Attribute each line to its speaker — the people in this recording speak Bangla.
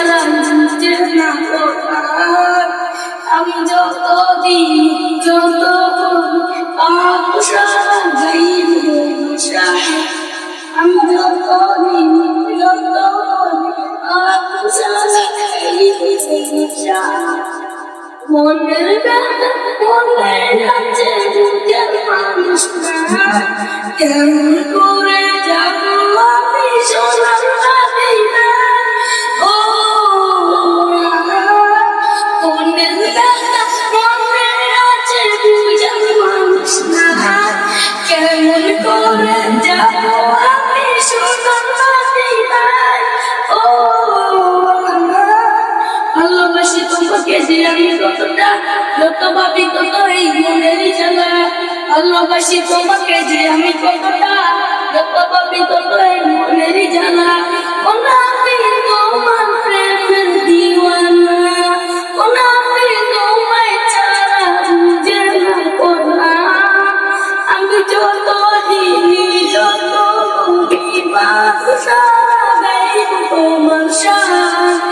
Speaker 1: ছাড়া বুঝে না কোথায় আমি যতক্ষণ পাপ সারা গাইব আমি যতক্ষণ পাপ সারা গাইব মনের ব্যথা মনের আছে বুঝে মানুষ না কেমন করে যাবো আমি সোনার মদিনা ও মনের ব্যথা মনের আছে বুঝে মানুষ না কেমন করে যাবো আমি সোনার মদিনা ও ভালোবাসি তোমাকে যে আমি কতটা যত ভাবি তত এই মনের জ্বালা ভালোবাসি তোমাকে যে আমি কতটা যত ভাবি তত এই মনের জ্বালা আমি তোমার প্রেমের দিওয়ানা আমি তোমায় ছাড়া বুঝে না কোথা আমি যত দিনই যত বাসা গাইব তোমার শান